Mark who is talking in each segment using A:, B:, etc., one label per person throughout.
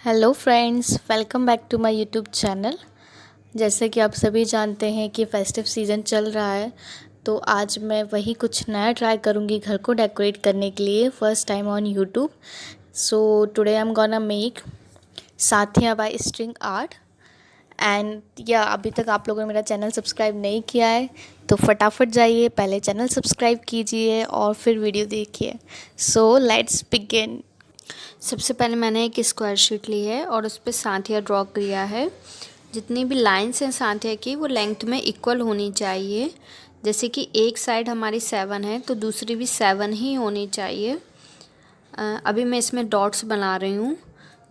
A: Hello friends, welcome back to my YouTube channel. जैसे कि आप सभी जानते हैं कि फेस्टिव सीज़न चल रहा है, तो आज मैं वही कुछ नया ट्राई करूँगी घर को डेकोरेट करने के लिए first time on YouTube. So today I am gonna make sathiya by string art. And या अभी तक आप लोगों ने मेरा चैनल सब्सक्राइब नहीं किया है तो फटाफट जाइए, पहले चैनल सब्सक्राइब कीजिए और फिर वीडियो देखिए। So let's begin.
B: सबसे पहले मैंने एक स्क्वायर शीट ली है और उस पर साथिया ड्रॉ किया है। जितनी भी लाइंस हैं साथिया की वो लेंथ में इक्वल होनी चाहिए। जैसे कि एक साइड हमारी 7 है तो दूसरी भी 7 ही होनी चाहिए। अभी मैं इसमें डॉट्स बना रही हूँ।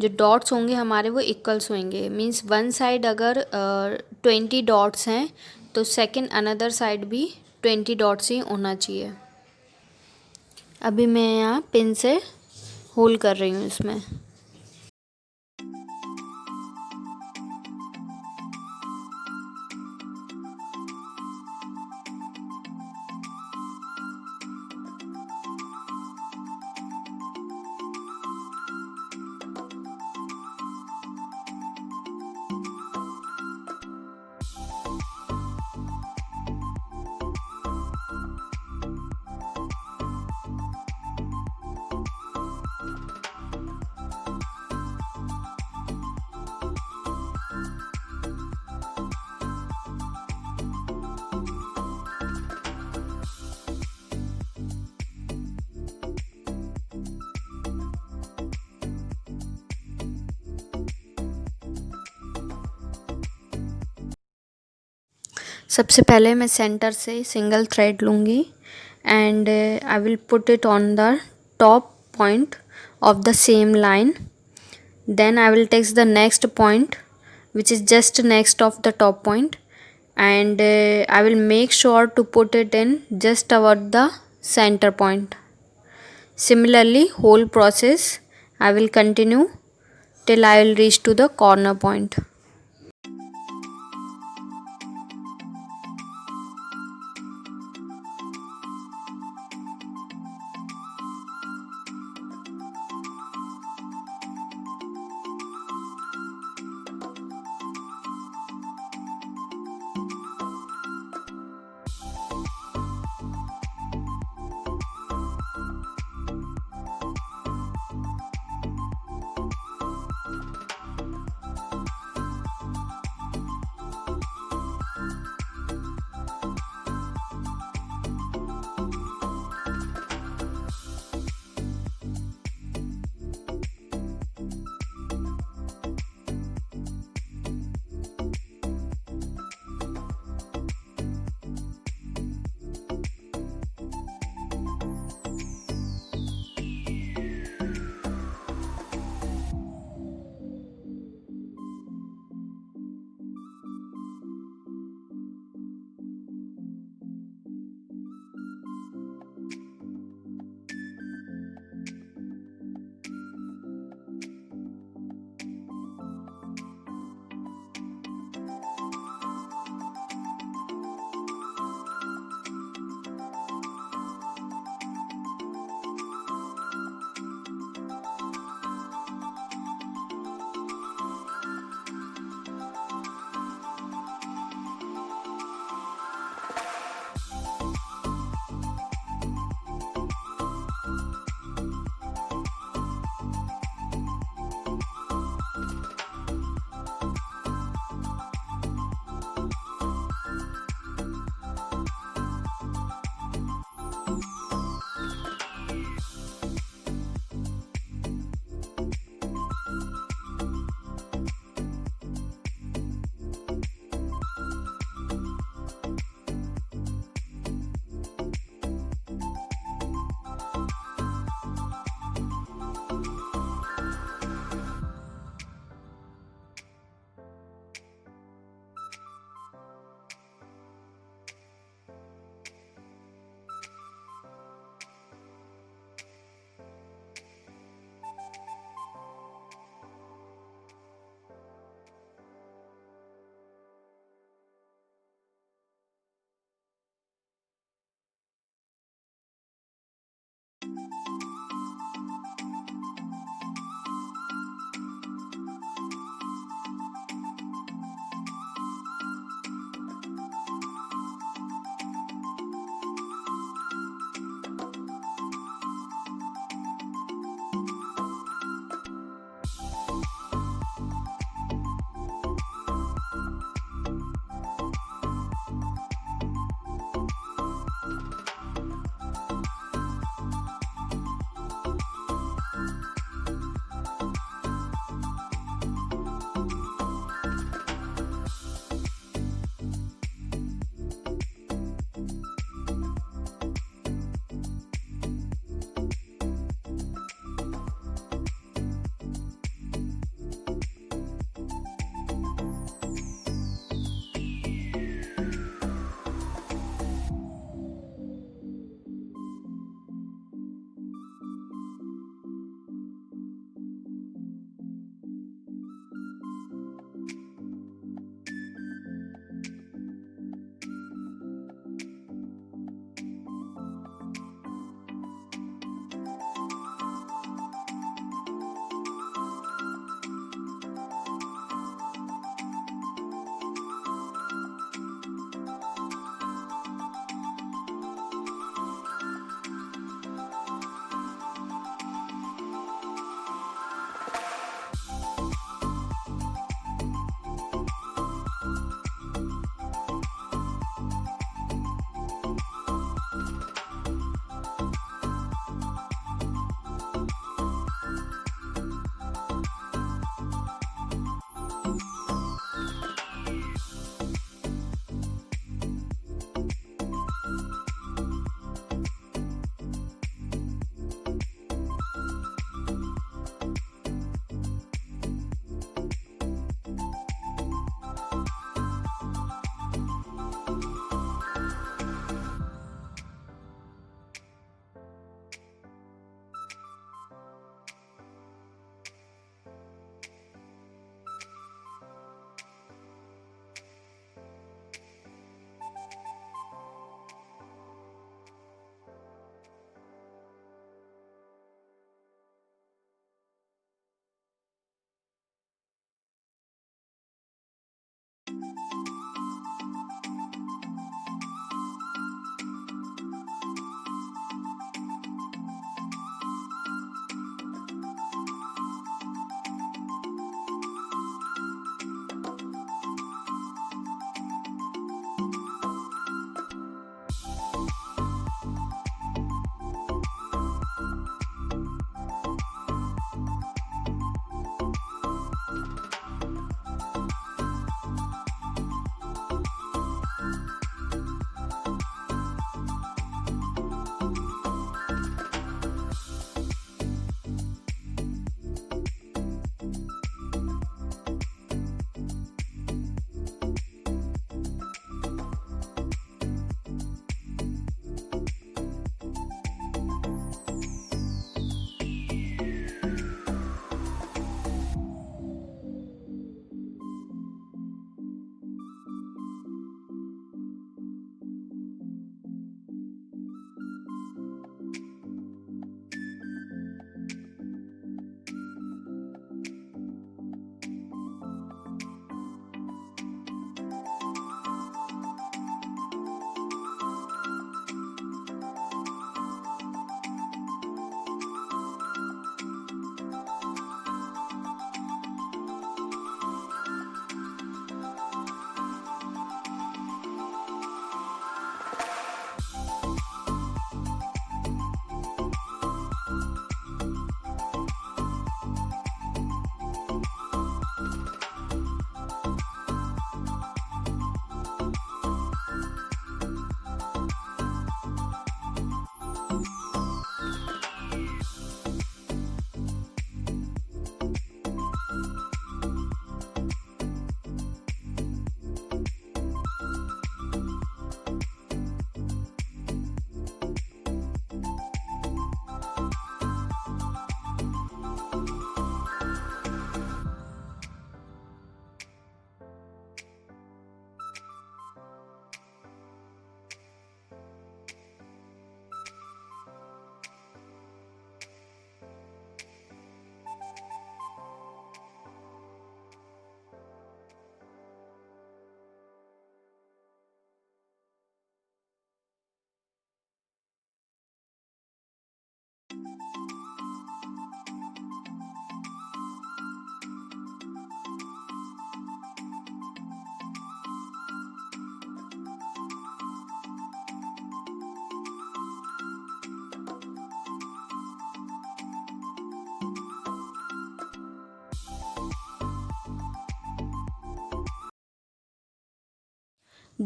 B: जो डॉट्स होंगे हमारे वो इक्वल्स होंगे। मींस वन साइड अगर 20 डॉट्स हैं तो सेकंड अनदर साइड भी 20 डॉट्स ही होना चाहिए। अभी मैं यहाँ पिन से होल कर रही हूँ इसमें। सबसे पहले मैं सेंटर से सिंगल थ्रेड लूँगी and I will put it on the top point of the same line. Then I will take the next point which is just next of the top point and I will make sure to put it in just about the center point. Similarly whole process I will continue till I will reach to the corner point.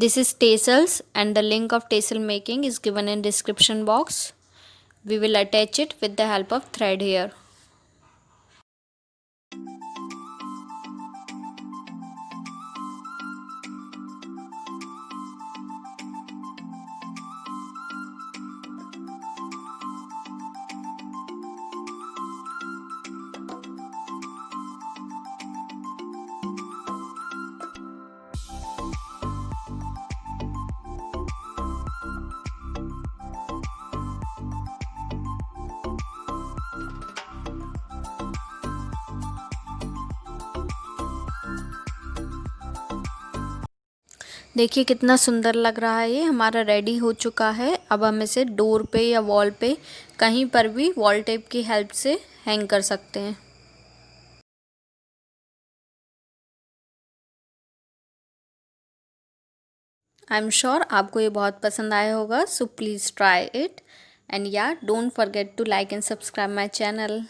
B: This is tassels and the link of tassel making is given in description box. We will attach it with the help of thread here. देखिए कितना सुंदर लग रहा है, ये हमारा ready हो चुका है। अब हम इसे डोर पे या वॉल पे कहीं पर भी वॉल टेप की हेल्प से हैंग कर सकते हैं। आई एम श्योर आपको ये बहुत पसंद आया होगा, so please try it and या don't forget to like and subscribe my channel.